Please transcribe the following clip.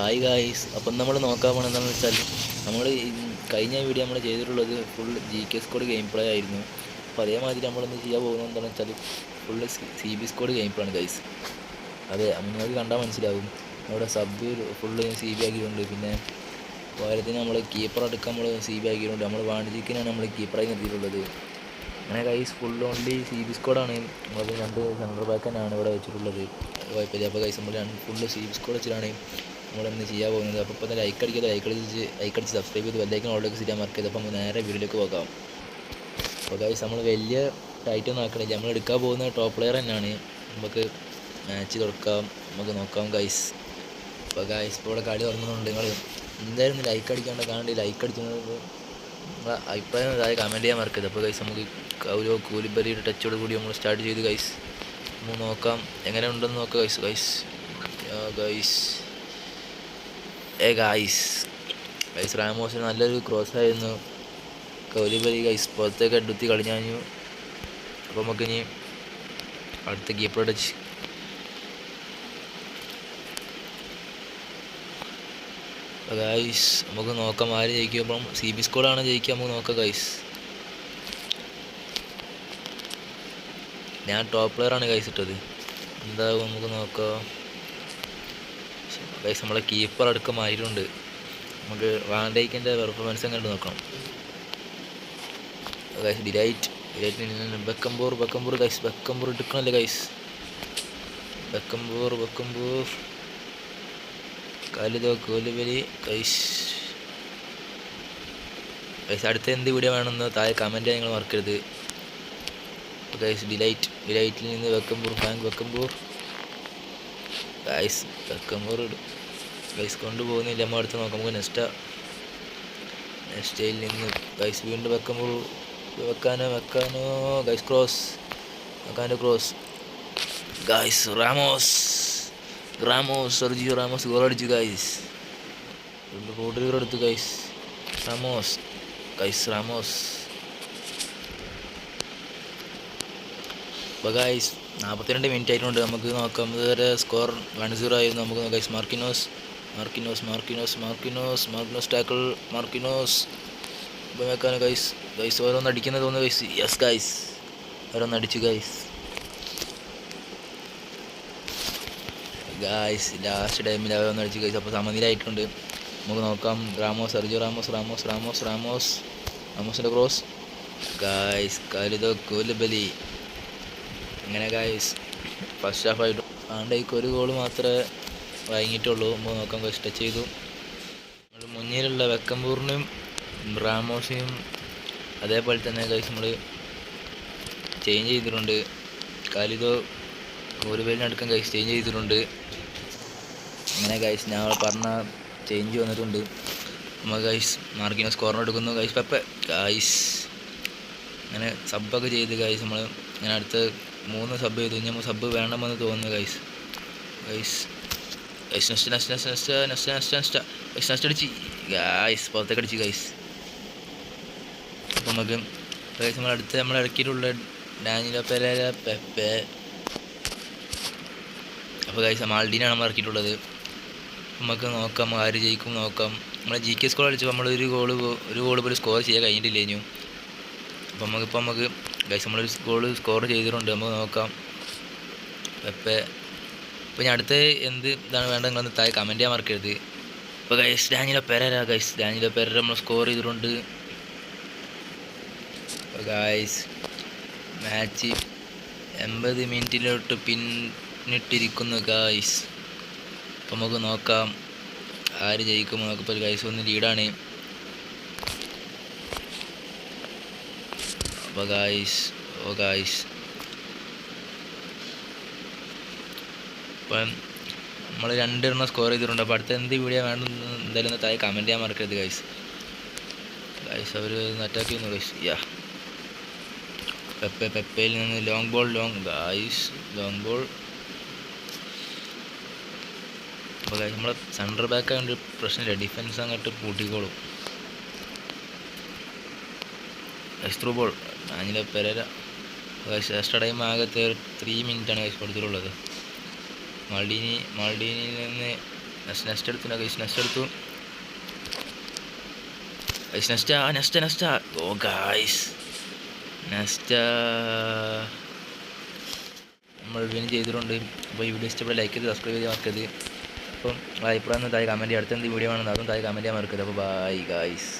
Hi guys. അപ്പം നമ്മൾ നോക്കാൻ പോകണം എന്താണെന്ന് വെച്ചാൽ നമ്മൾ കഴിഞ്ഞ വീഡിയോ നമ്മൾ ചെയ്തിട്ടുള്ളത് full GK squad game play ആയിരുന്നു. അപ്പോൾ അതേമാതിരി നമ്മളിന്ന് ചെയ്യാൻ പോകുന്നത് എന്താണെന്ന് വെച്ചാൽ full CB squad game play ആണ് ഗൈസ്. അതെ, നിങ്ങൾക്ക് കണ്ടാൽ മനസ്സിലാവും. നമ്മുടെ സബ് ഫുള്ള് CB ആക്കിയിട്ടുണ്ട്. പിന്നെ പോരത്തിന് നമ്മൾ കീപ്പർ അടക്കം നമ്മൾ CB ആക്കിയിട്ടുണ്ട്. നമ്മൾ വാണിജ്യത്തിനാണ് നമ്മൾ കീപ്പറായി നിർത്തിയിട്ടുള്ളത്. അങ്ങനെ ഗൈസ് ഫുൾ ഓൺലി CB സ്ക്വാഡാണ്. നമ്മൾ രണ്ട് സെൻട്രൽ ബാക്ക് തന്നെയാണ് ഇവിടെ വെച്ചിട്ടുള്ളത്. കുഴപ്പമില്ല. അപ്പോൾ ഗൈസ് നമ്മൾ ഫുള്ള് CB സ്ക്വാഡ് വെച്ചിട്ടാണ് നമ്മളിന്ന് ചെയ്യാൻ പോകുന്നത്. അപ്പോൾ ഇപ്പോൾ ലൈക്ക് അടിച്ച് സബ്സ്ക്രൈബ് ചെയ്ത് ബെല്ലൈക്കൺ ഓൾറെഡി ചെയ്യാൻ മറക്കരുത്. അപ്പോൾ നമ്മൾ നേരെ വീഡിയോയിലേക്ക് പോകാം. അപ്പോൾ ഗൈസ് നമ്മൾ വലിയ ടൈറ്റൊന്നും ആക്കണില്ല. നമ്മൾ എടുക്കാൻ പോകുന്ന ടോപ്പ് പ്ലെയർ തന്നെയാണ്. നമുക്ക് മാച്ച് തുറക്കാം, നമുക്ക് നോക്കാം ഗൈസ്. അപ്പോൾ ഗൈസ് ഇപ്പോൾ ഇവിടെ കളി തുറന്നുകൊണ്ട് നിങ്ങൾ എന്തായാലും ലൈക്ക് അടിക്കാണ്ട് കാണേണ്ടി ലൈക്ക് അടിക്കുന്നത് നിങ്ങളെ അഭിപ്രായം ഇതായി കമൻറ്റ് ചെയ്യാൻ മറക്കരുത്. അപ്പോൾ ഗൈസ് നമുക്ക് ഒരു കൂലിബരിയുടെ ടച്ചോട് കൂടി നമ്മൾ സ്റ്റാർട്ട് ചെയ്ത് ഗൈസ് നമുക്ക് നോക്കാം എങ്ങനെ ഉണ്ടെന്ന് നോക്കാം ഗൈസ്. റാമോസിന് നല്ലൊരു ക്രോസ് ആയിരുന്നു. കൗലിബലി ഗൈസ് പുറത്തേക്ക് എടുത്തി കളിഞ്ഞു. അപ്പോൾ നമുക്കിനി അടുത്ത കീപ്പർ ടച്ച്. ഗൈസ് നമുക്ക് നോക്കാം ആര് ജയിക്കും. അപ്പം CB സ്ക്വാഡാണ് ജയിക്കുക. നമുക്ക് നോക്കാം ഗൈസ്. ഞാൻ ടോപ്പ് പ്ലെയറാണ് ഗൈസ് ഇട്ടത്. എന്താകും നമുക്ക് നോക്കാം ഗൈസ്. നമ്മളെ കീപ്പർ അടക്കം ആയിട്ടുണ്ട്. നമുക്ക് വാൻഡൈക്കിൻ്റെ പെർഫോമൻസ് എങ്ങനെ നോക്കാം guys. De Ligt Beckenbauer guys. Beckenbauer എടുക്കണല്ലേ ഗൈസ്. Beckenbauer Koulibaly guys. അടുത്ത എന്ത് വീഡിയോ വേണമെന്ന് താഴെ കമൻറ്റ് ചെയ്യാൻ നിങ്ങൾ മറക്കരുത് ഗൈസ്. ഡിലൈറ്റിൽ നിന്ന് ബെക്കംബൂർ ഗൈസ്. ബെക്കംബൂർ ഗൈസ് കൊണ്ടുപോകുന്നില്ല. നമ്മൾ അടുത്ത് നോക്കാം. നമുക്ക് നെക്സ്റ്റയിൽ നിന്ന് ഗൈസ് വീണ്ടും ബെക്കംബൂർ വെക്കാനോ guys. Cross guys. Sergio Ramos goal അടിച്ചു ഗൈസ്. റോഡ്രിഗർ എടുത്തു ഗൈസ്. റാമോസ് അപ്പോൾ ഗൈസ് 42 മിനിറ്റ് ആയിട്ടുണ്ട്. നമുക്ക് നോക്കാം. ഇതുവരെ സ്കോർ 1-0 ആയിരുന്നു. നമുക്ക് ഗൈസ് മാർക്കിനോസ് ടാക്കിൾ. ഇപ്പോൾ വെക്കാനോ ഗൈസ്. ഓരോന്ന് അടിക്കുന്നത് തോന്നുന്നു ഗൈസ്. യെസ് ഗൈസ്, ഓരോന്ന് അടിച്ചു ഗൈസ്. ലാസ്റ്റ് ടൈമിൽ ഓരോന്ന് അടിച്ചു ഗൈസ്. അപ്പോൾ സമനിലായിട്ടുണ്ട്. നമുക്ക് നോക്കാം. സെർജിയോ റാമോസിൻ്റെ ക്രോസ് ഗൈസ്. കൗലിബലി. അങ്ങനെ ഗൈസ് ഫസ്റ്റ് ഹാഫ് ആയിട്ട് ആണ്ടേക്ക് ഒരു ഗോൾ മാത്രമേ വഴങ്ങിയിട്ടുള്ളൂ. നമുക്ക് നോക്കാം ഗൈസ്. ടച്ച് ചെയ്തു. നമ്മൾ മുന്നിലുള്ള ബെക്കംബൂറിനും റാമോസിനും അതേപോലെ തന്നെ ഗൈസ് നമ്മൾ ചേഞ്ച് ചെയ്തിട്ടുണ്ട്. കോലുബലിനടക്കം ഗൈസ് ചേഞ്ച് ചെയ്തിട്ടുണ്ട്. അങ്ങനെ ഗൈസ് ഞാൻ പറഞ്ഞ ചേഞ്ച് വന്നിട്ടുണ്ട്. നമ്മൾ ഗൈസ് മാർക്കിനോസ് കോർണർ എടുക്കുന്നു ഗൈസ്. പെപ്പെ ഗൈസ്. അങ്ങനെ സബ്ബൊക്കെ ചെയ്ത് ഗൈസ് നമ്മൾ ഇങ്ങനെ അടുത്ത് 3 സബ് ചെയ്തു. നമ്മൾ സബ് വേണമെന്ന് തോന്നുന്നു ഗൈസ്. നെക്സ്റ്റ് അടിച്ച് ഗൈസ്. പുറത്തേക്ക് അടിച്ച് ഗൈസ്. അപ്പോൾ നമുക്ക് ഗൈസ് നമ്മൾ ഇറക്കിയിട്ടുള്ള ഡാനിലോ പെരേര, പെപ്പെ. അപ്പോൾ ഗൈസ് മാൾഡീനാണ് നമ്മൾ ഇറക്കിയിട്ടുള്ളത്. നമുക്ക് നോക്കാം ആര് ജയിക്കും നോക്കാം. നമ്മൾ GK സ്കോർ കളിച്ചപ്പോൾ നമ്മൾ ഒരു ഗോൾ പോലും സ്കോർ ചെയ്യാൻ കഴിഞ്ഞിട്ടില്ലേനു. അപ്പോൾ നമുക്ക് ഗൈസ് നമ്മളൊരു ഗോൾ സ്കോർ ചെയ്തിട്ടുണ്ട്. നമുക്ക് നോക്കാം. പെപ്പെ. ഇപ്പോൾ ഞാൻ അടുത്ത എന്ത് ഇതാണ് വേണ്ടത് നിങ്ങളൊന്ന് താഴെ കമൻറ്റ് ചെയ്യാൻ മറക്കരുത്. ഇപ്പോൾ ഗൈസ് ഡാനിലോ പെരേര നമ്മൾ സ്കോർ ചെയ്തിട്ടുണ്ട്. അപ്പോൾ ഗൈസ് മാച്ച് 80 മിനിറ്റിലോട്ട് പിന്നിട്ടിരിക്കുന്നു ഗൈസ്. അപ്പോൾ നമുക്ക് നോക്കാം ആര് ജയിക്കും നോക്കിപ്പോൾ ഗൈസ്. ഒന്ന് ലീഡാണ്. അപ്പോൾ ഗൈസ് ഇപ്പം നമ്മൾ 2 സ്കോർ ചെയ്തിട്ടുണ്ട്. അപ്പോൾ അടുത്ത എന്ത് വീഡിയോ വേണമെന്ന് എന്തായാലും താഴെ കമൻറ്റ് ചെയ്യാൻ മറക്കരുത് ഗൈസ്. അവർ അറ്റാക്ക് ചെയ്യുന്നു ഗൈസ്. പെപ്പയിൽ നിന്ന് ലോങ് ബോൾ. അപ്പോൾ ഗൈസ് നമ്മളെ സെൻറ്റർ ബാക്ക് ആയതുകൊണ്ട് പ്രശ്നമില്ല. ഡിഫൻസ് അങ്ങോട്ട് പൂട്ടിക്കോളും. Through ball Danilo Pereira. Extra time ആകത്തെ 3 മിനിറ്റാണ് ഗൈസ് കൊടുത്തിട്ടുള്ളത്. മാൾഡീനിയിൽ നിന്ന് നെക്സ്റ്റ് എടുത്തു നെക്സ്റ്റ് എടുത്തു നെക്സ്റ്റ് ഓ ഗായ്സ് നെക്സ്റ്റ് നമ്മൾ വിൻ ചെയ്തിട്ടുണ്ട്. അപ്പോൾ ഈ വീഡിയോ ഇഷ്ടപ്പെട്ട ലൈക്ക് ചെയ്ത് സബ്സ്ക്രൈബ് ചെയ്ത് മറക്കരുത്. അപ്പം അഭിപ്രായം താഴെ കമൻറ്റ് അടുത്ത എന്ത് വീഡിയോ ആണെന്ന് അതും താഴെ കമൻറ്റ് ചെയ്യാൻ മറക്കരുത്. അപ്പോൾ ബൈ ഗായ്സ്.